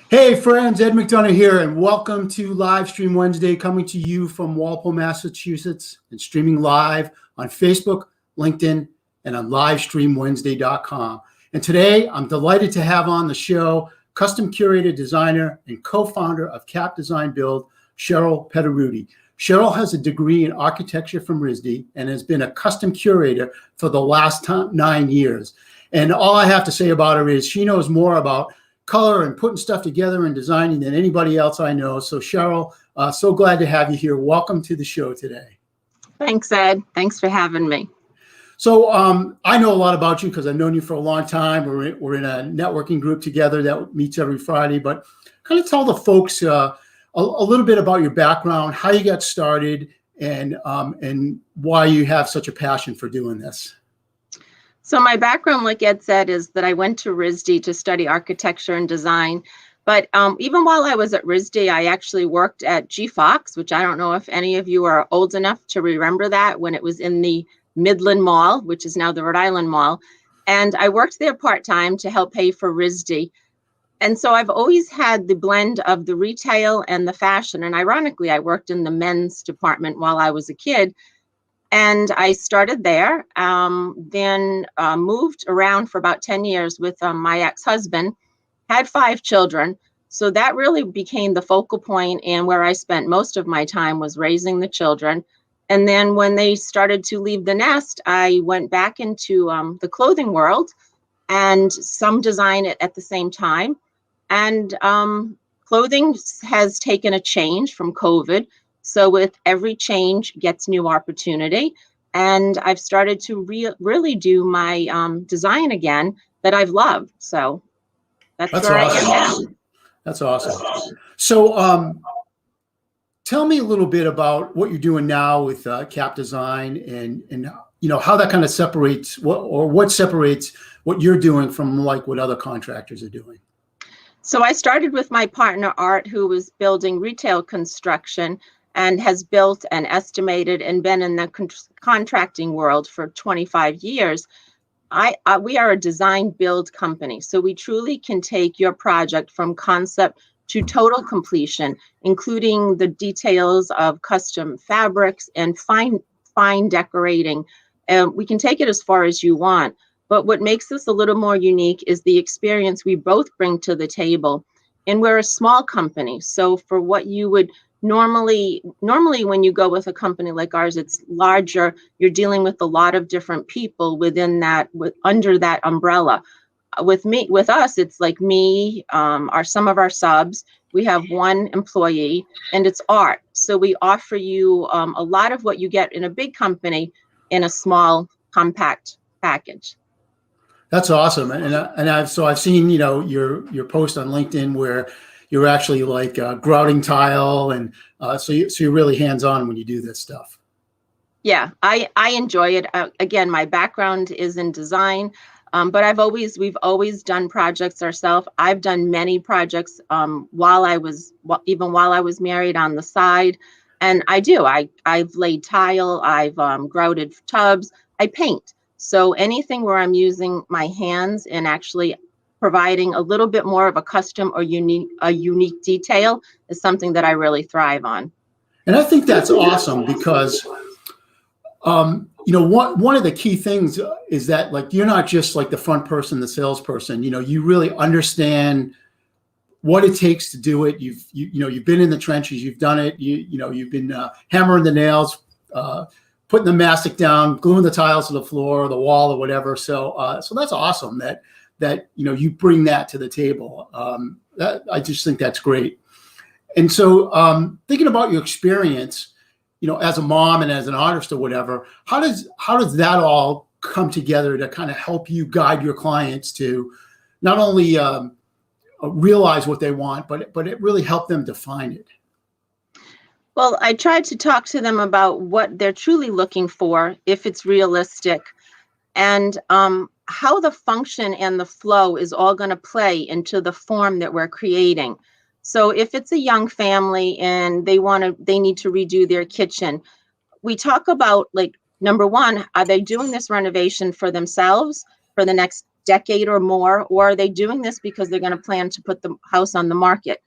Hey friends, Ed McDonough here, and welcome to Live Stream Wednesday, coming to you from Walpole, Massachusetts, and streaming live on Facebook, LinkedIn, and on livestreamwednesday.com. And today, I'm delighted to have on the show custom curator, designer, and co-founder of Cap Design Build, Cheryl Petteruti. Cheryl has a degree in architecture from RISD and has been a custom curator for the last 9 years. And all I have to say about her is she knows more about color and putting stuff together and designing than anybody else I know. So Cheryl, so glad to have you here. Welcome to the show today. Thanks, Ed. Thanks for having me. So I know a lot about you because I've known you for a long time. We're in a networking group together that meets every Friday, but kind of tell the folks a little bit about your background, how you got started, and why you have such a passion for doing this. So my background, like Ed said, is that I went to RISD to study architecture and design. But even while I was at RISD, I actually worked at G Fox, which I don't know if any of you are old enough to remember that, when it was in the Midland Mall, which is now the Rhode Island Mall. And I worked there part-time to help pay for RISD. And so I've always had the blend of the retail and the fashion. And ironically, I worked in the men's department while I was a kid. And I started there, then moved around for about 10 years with my ex-husband, had 5 children. So that really became the focal point, and where I spent most of my time was raising the children. And then when they started to leave the nest, I went back into the clothing world and some design at the same time. And clothing has taken a change from COVID. So with every change gets new opportunity. And I've started to really do my design again that I've loved. So that's where awesome. I am now. That's awesome. So tell me a little bit about what you're doing now with Cap Design and how that kind of separates what separates what you're doing from like what other contractors are doing. So I started with my partner, Art, who was building retail construction and has built and estimated and been in the contracting world for 25 years. We are a design build company. So we truly can take your project from concept to total completion, including the details of custom fabrics and fine decorating. We can take it as far as you want. But what makes this a little more unique is the experience we both bring to the table. And we're a small company. So for what you would normally when you go with a company like ours, it's larger. You're dealing with a lot of different people within that, under that umbrella. With us, it's like me, some of our subs. We have 1 employee, and it's Art. So we offer you a lot of what you get in a big company in a small, compact package. That's awesome. And I've seen your post on LinkedIn where you're actually like grouting tile, and so you're really hands-on when you do this stuff. Yeah, I enjoy it. Again, my background is in design, but we've always done projects ourselves. I've done many projects while I was married on the side, and I've laid tile, I've grouted tubs, I paint. So anything where I'm using my hands and actually providing a little bit more of a custom or unique detail is something that I really thrive on. And I think that's awesome because, one of the key things is that like you're not just like the front person, the salesperson. You really understand what it takes to do it. You've been in the trenches, you've done it. You've been hammering the nails, putting the mastic down, gluing the tiles to the floor or the wall or whatever. So that's awesome that you bring that to the table. I just think that's great. And so thinking about your experience, as a mom and as an artist or whatever, how does that all come together to kind of help you guide your clients to not only realize what they want, but it really help them define it? Well, I tried to talk to them about what they're truly looking for, if it's realistic, and how the function and the flow is all going to play into the form that we're creating. So if it's a young family and they need to redo their kitchen, we talk about, like, number one, are they doing this renovation for themselves, for the next decade or more, or are they doing this because they're going to plan to put the house on the market?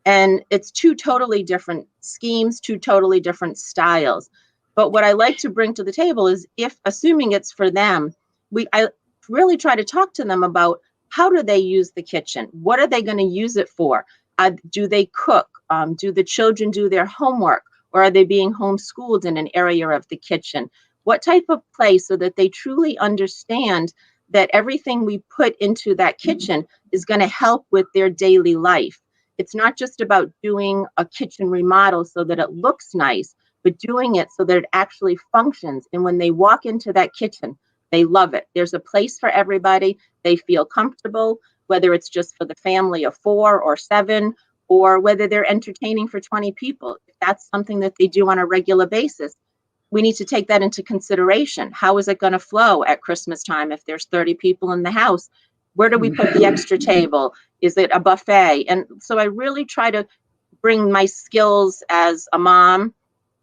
And it's two totally different schemes, two totally different styles. But what I like to bring to the table is, if assuming it's for them, I really try to talk to them about, how do they use the kitchen? What are they going to use it for? Do they cook? Do the children do their homework? Or are they being homeschooled in an area of the kitchen? What type of place, so that they truly understand that everything we put into that kitchen is going to help with their daily life. It's not just about doing a kitchen remodel so that it looks nice, but doing it so that it actually functions. And when they walk into that kitchen, they love it. There's a place for everybody. They feel comfortable, whether it's just for the family of 4 or 7, or whether they're entertaining for 20 people. If that's something that they do on a regular basis, we need to take that into consideration. How is it going to flow at Christmas time if there's 30 people in the house? Where do we put the extra table? Is it a buffet? And so I really try to bring my skills as a mom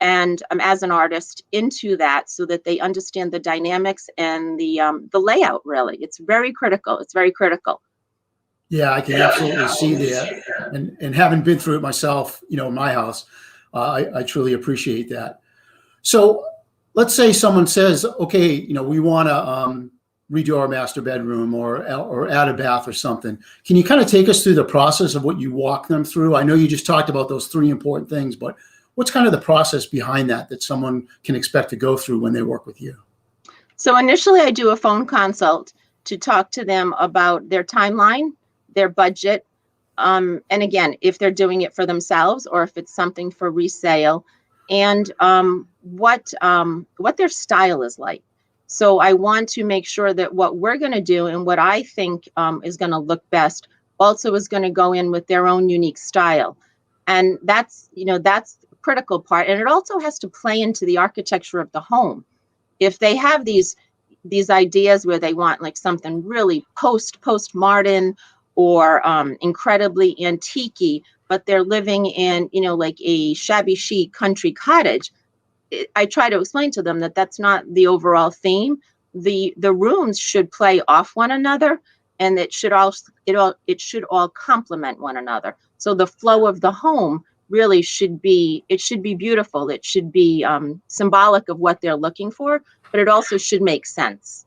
and as an artist into that, so that they understand the dynamics and the layout. Really, it's very critical. It's very critical. Yeah, I can absolutely see that. And having been through it myself, in my house, I truly appreciate that. So let's say someone says, okay, we want to redo our master bedroom or add a bath or something. Can you kind of take us through the process of what you walk them through? I know you just talked about those 3 important things, but what's kind of the process behind that someone can expect to go through when they work with you? So initially, I do a phone consult to talk to them about their timeline, their budget, and again, if they're doing it for themselves or if it's something for resale, and what their style is like. So I want to make sure that what we're going to do and what I think is going to look best also is going to go in with their own unique style. And that's the critical part. And it also has to play into the architecture of the home. If they have these ideas where they want like something really postmodern or incredibly antique-y, but they're living in, like a shabby chic country cottage, I try to explain to them that that's not the overall theme. The rooms should play off one another, and it should all complement one another. So the flow of the home really should be beautiful. It should be symbolic of what they're looking for, but it also should make sense.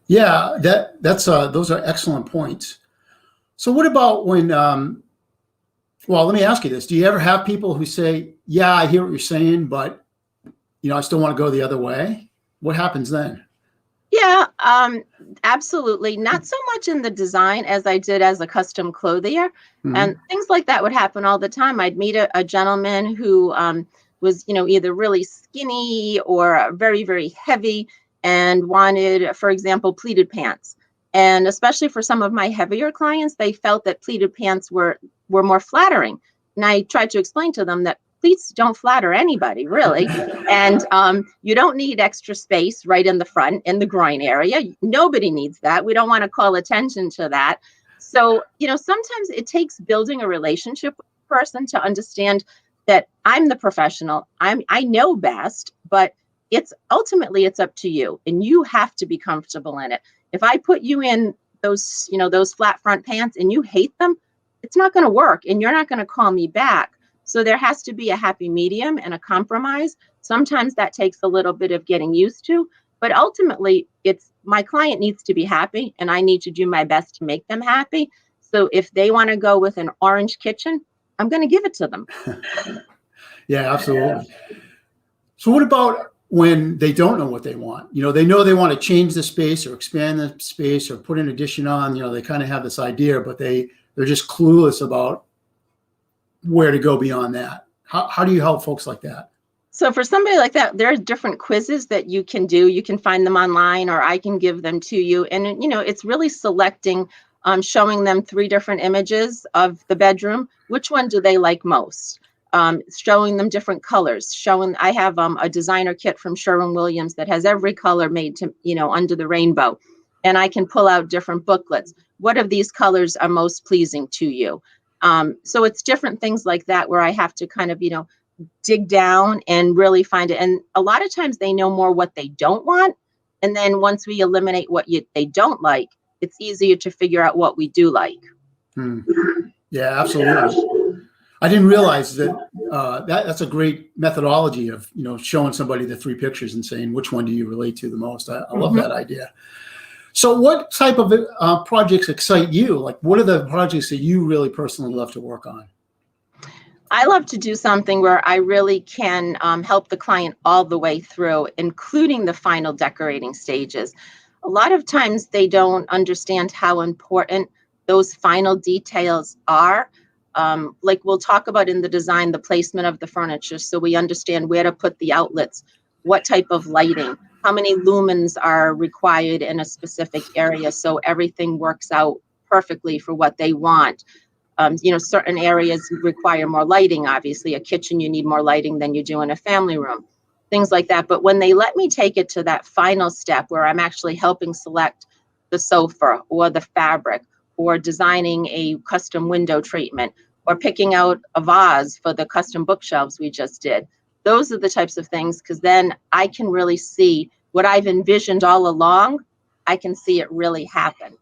Yeah, that's those are excellent points. So what about when well, let me ask you this. Do you ever have people who say, yeah, I hear what you're saying, but I still want to go the other way? What happens then? Yeah, absolutely. Not so much in the design as I did as a custom clothier. Mm-hmm. And things like that would happen all the time. I'd meet a gentleman who was, either really skinny or very, very heavy and wanted, for example, pleated pants. And especially for some of my heavier clients, they felt that pleated pants were more flattering. And I tried to explain to them that pleats don't flatter anybody, really. And you don't need extra space right in the front, in the groin area. Nobody needs that. We don't want to call attention to that. So, sometimes it takes building a relationship with a person to understand that I'm the professional. I know best, but it's up to you, and you have to be comfortable in it. If I put you in those flat front pants and you hate them, it's not going to work, and you're not going to call me back. So there has to be a happy medium and a compromise. Sometimes that takes a little bit of getting used to, but ultimately it's my client needs to be happy, and I need to do my best to make them happy. So if they want to go with an orange kitchen, I'm going to give it to them. Yeah, absolutely. So what about when they don't know what they want? They know they want to change the space or expand the space or put an addition on. They kind of have this idea, but they're just clueless about where to go beyond that. How do you help folks like that? So for somebody like that, there are different quizzes that you can do. You can find them online, or I can give them to you. And, it's really selecting, showing them 3 different images of the bedroom. Which one do they like most? Showing them different colors. I have a designer kit from Sherwin-Williams that has every color made to, under the rainbow. And I can pull out different booklets. What of these colors are most pleasing to you? So it's different things like that where I have to kind of, dig down and really find it. And a lot of times they know more what they don't want. And then once we eliminate what they don't like, it's easier to figure out what we do like. Hmm. Yeah, absolutely. I didn't realize that, that's a great methodology of, showing somebody the three pictures and saying, which one do you relate to the most? I love that idea. So what type of projects excite you? Like, what are the projects that you really personally love to work on? I love to do something where I really can help the client all the way through, including the final decorating stages. A lot of times they don't understand how important those final details are. Like we'll talk about in the design, the placement of the furniture, so we understand where to put the outlets, what type of lighting, how many lumens are required in a specific area, so everything works out perfectly for what they want. Certain areas require more lighting. Obviously, a kitchen, you need more lighting than you do in a family room, things like that. But when they let me take it to that final step where I'm actually helping select the sofa or the fabric or designing a custom window treatment or picking out a vase for the custom bookshelves we just did, those are the types of things, because then I can really see what I've envisioned all along. I can see it really happen.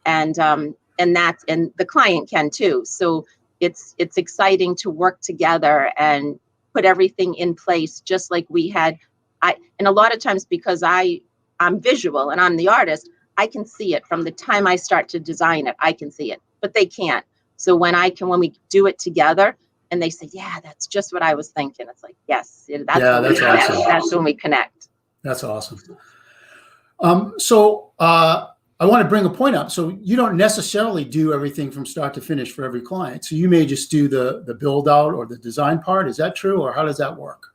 And the client can too. So it's exciting to work together and put everything in place just like we had. And a lot of times, because I'm visual and I'm the artist, I can see it from the time I start to design it. I can see it, but they can't. So when we do it together and they say, yeah, that's just what I was thinking, it's like, yes, Yeah, that's awesome. That's when we connect. That's awesome. I want to bring a point up. So you don't necessarily do everything from start to finish for every client. So you may just do the build out or the design part. Is that true, or how does that work?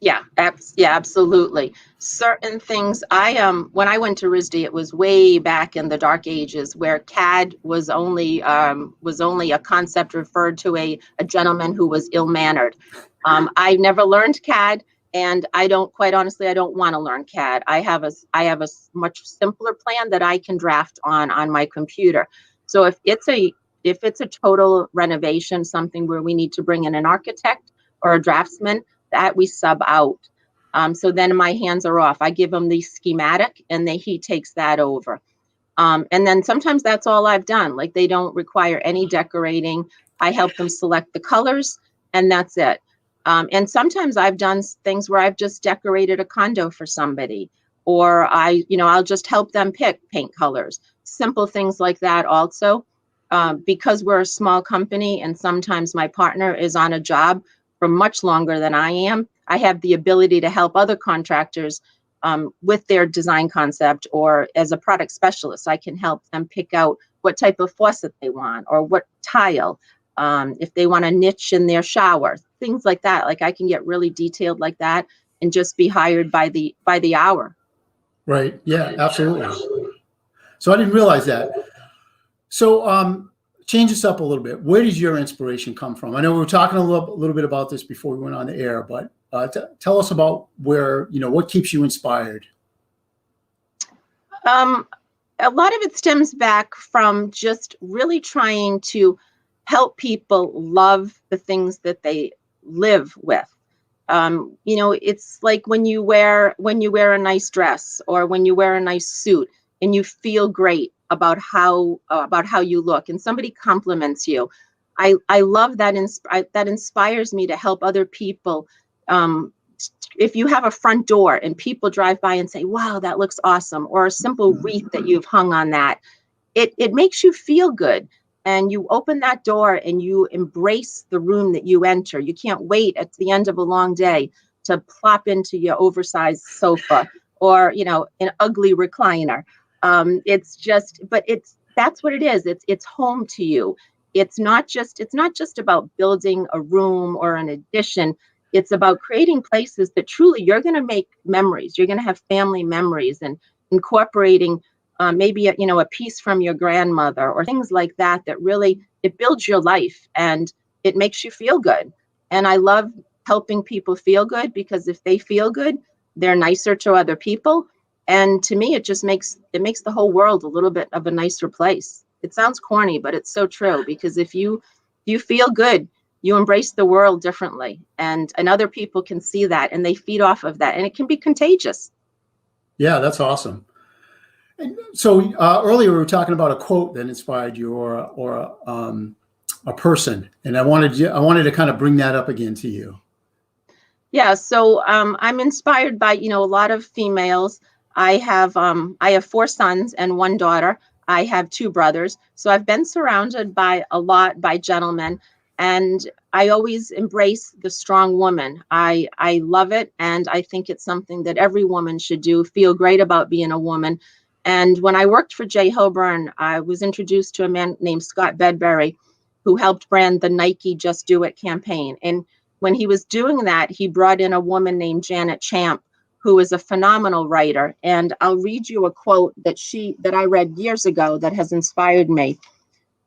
Yeah, absolutely. Certain things, when I went to RISD, it was way back in the dark ages where CAD was only a concept referred to a gentleman who was ill-mannered. I never learned CAD, and I don't want to learn CAD. I have a much simpler plan that I can draft on my computer. So if it's a total renovation, something where we need to bring in an architect or a draftsman, that we sub out. So then my hands are off. I give them the schematic and he takes that over. And then sometimes that's all I've done. Like, they don't require any decorating. I help them select the colors and that's it. And sometimes I've done things where I've just decorated a condo for somebody, or I'll just help them pick paint colors, simple things like that also. Because we're a small company and sometimes my partner is on a job for much longer than I am, I have the ability to help other contractors with their design concept, or as a product specialist, I can help them pick out what type of faucet they want or what tile, if they want a niche in their shower, things like that. Like, I can get really detailed like that and just be hired by the hour. Right. Yeah, absolutely. So I didn't realize that. So change this up a little bit. Where does your inspiration come from? I know we were talking a little bit about this before we went on the air, but tell us about what keeps you inspired. A lot of it stems back from just really trying to help people love the things that they live with. It's like when you wear a nice dress or when you wear a nice suit and you feel great about how you look, and somebody compliments you. I love that. That inspires me to help other people. If you have a front door and people drive by and say, wow, that looks awesome, or a simple wreath that you've hung on that, it makes you feel good. And you open that door and you embrace the room that you enter. You can't wait at the end of a long day to plop into your oversized sofa or, an ugly recliner. That's what it is. It's home to you. It's not just about building a room or an addition. It's about creating places that truly you're going to make memories. You're going to have family memories, and incorporating maybe a piece from your grandmother or things like that really, it builds your life and it makes you feel good. And I love helping people feel good, because if they feel good, they're nicer to other people. And to me, it makes the whole world a little bit of a nicer place. It sounds corny, but it's so true, because if you feel good, you embrace the world differently, and other people can see that and they feed off of that, and it can be contagious. Yeah, that's awesome. So earlier we were talking about a quote that inspired you, or a person, and I wanted to kind of bring that up again to you. Yeah, so I'm inspired by, a lot of females. I have 4 sons and 1 daughter. I have 2 brothers. So I've been surrounded by gentlemen, and I always embrace the strong woman. I love it, and I think it's something that every woman should do, feel great about being a woman. And when I worked for Jay Hilburn, I was introduced to a man named Scott Bedbury, who helped brand the Nike Just Do It campaign. And when he was doing that, he brought in a woman named Janet Champ, who is a phenomenal writer. And I'll read you a quote that I read years ago that has inspired me.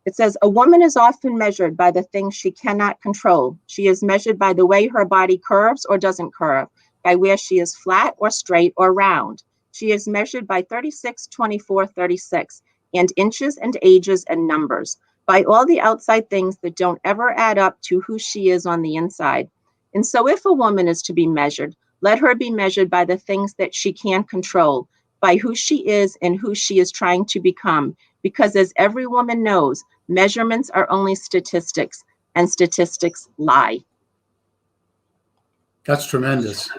It says, "A woman is often measured by the things she cannot control. She is measured by the way her body curves or doesn't curve, by where she is flat or straight or round. She is measured by 36, 24, 36, and inches and ages and numbers, by all the outside things that don't ever add up to who she is on the inside. And so if a woman is to be measured, let her be measured by the things that she can control, by who she is and who she is trying to become. Because as every woman knows, measurements are only statistics, and statistics lie." That's tremendous.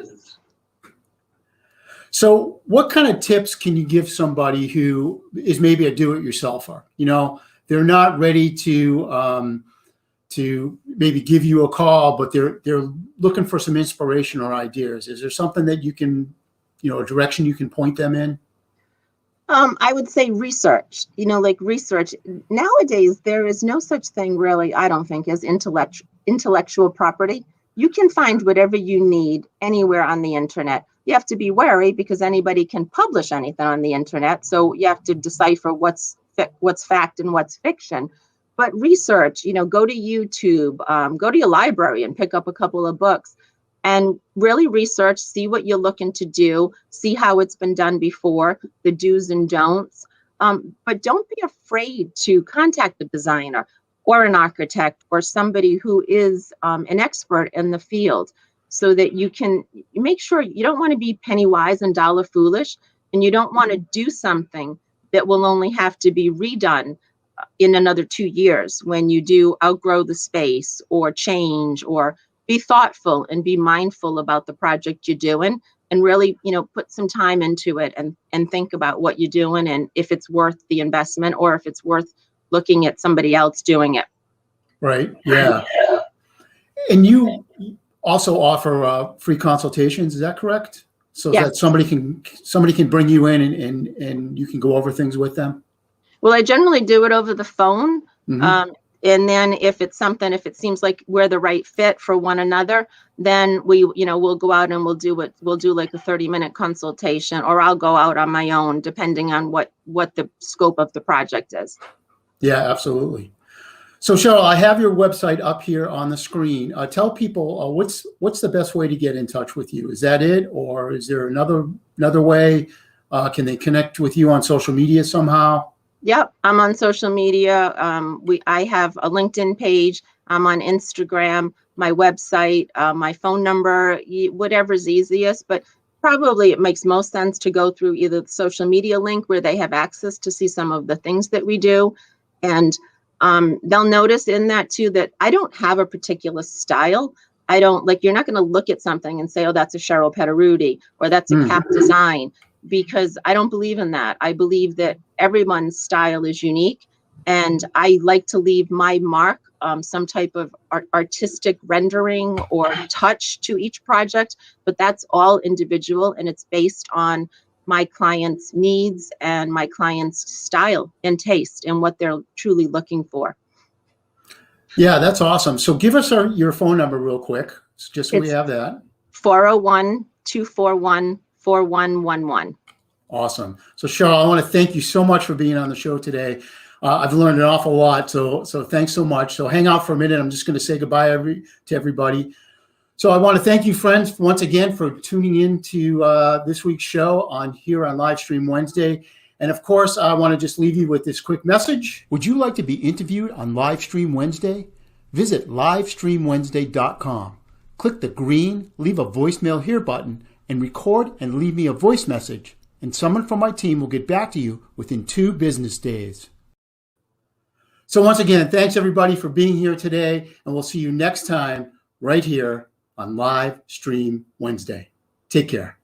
So what kind of tips can you give somebody who is maybe a do-it-yourselfer? They're not ready to maybe give you a call, but they're looking for some inspiration or ideas. Is there something that you can, a direction you can point them in? I would say research, like research. Nowadays, there is no such thing really, I don't think, as intellectual property. You can find whatever you need anywhere on the internet. You have to be wary because anybody can publish anything on the internet. So you have to decipher what's fact and what's fiction. But research, go to YouTube, go to your library and pick up a couple of books and really research, see what you're looking to do, see how it's been done before, the do's and don'ts. But don't be afraid to contact the designer or an architect or somebody who is an expert in the field, so that you can make sure you don't want to be penny wise and dollar foolish, and you don't want to do something that will only have to be redone in another 2 years when you do outgrow the space or change. Or be thoughtful and be mindful about the project you're doing, and really, put some time into it and think about what you're doing and if it's worth the investment or if it's worth looking at somebody else doing it. Right. Yeah. And you also offer free consultations. Is that correct? So Yeah. that somebody can bring you in and you can go over things with them. Well, I generally do it over the phone. Mm-hmm. And then if it seems like we're the right fit for one another, then we'll go out and we'll do like a 30-minute consultation, or I'll go out on my own, depending on what the scope of the project is. Yeah, absolutely. So Cheryl, I have your website up here on the screen. Tell people what's the best way to get in touch with you. Is that it, or is there another way? Can they connect with you on social media somehow? Yep, I'm on social media. I have a LinkedIn page. I'm on Instagram, my website, my phone number, whatever's easiest. But probably it makes most sense to go through either the social media link where they have access to see some of the things that we do. And they'll notice in that too that I don't have a particular style. You're not going to look at something and say, oh, that's a Cheryl Petteruti or that's a cap design, because I don't believe in that. I believe that everyone's style is unique, and I like to leave my mark, some type of artistic rendering or touch to each project, but that's all individual, and it's based on my client's needs and my client's style and taste and what they're truly looking for. Yeah, that's awesome. So give us your phone number real quick, just so we have that. 401-241-4111. Awesome. So Cheryl, I want to thank you so much for being on the show today. I've learned an awful lot. So thanks so much. So hang out for a minute. I'm just going to say goodbye to everybody. So I want to thank you, friends, once again for tuning in to this week's show here on Livestream Wednesday. And of course, I want to just leave you with this quick message. Would you like to be interviewed on Livestream Wednesday? Visit livestreamwednesday.com. Click the green Leave a Voicemail Here button and record and leave me a voice message. and someone from my team will get back to you within 2 business days. So once again, thanks everybody for being here today, and we'll see you next time right here on Live Stream Wednesday. Take care.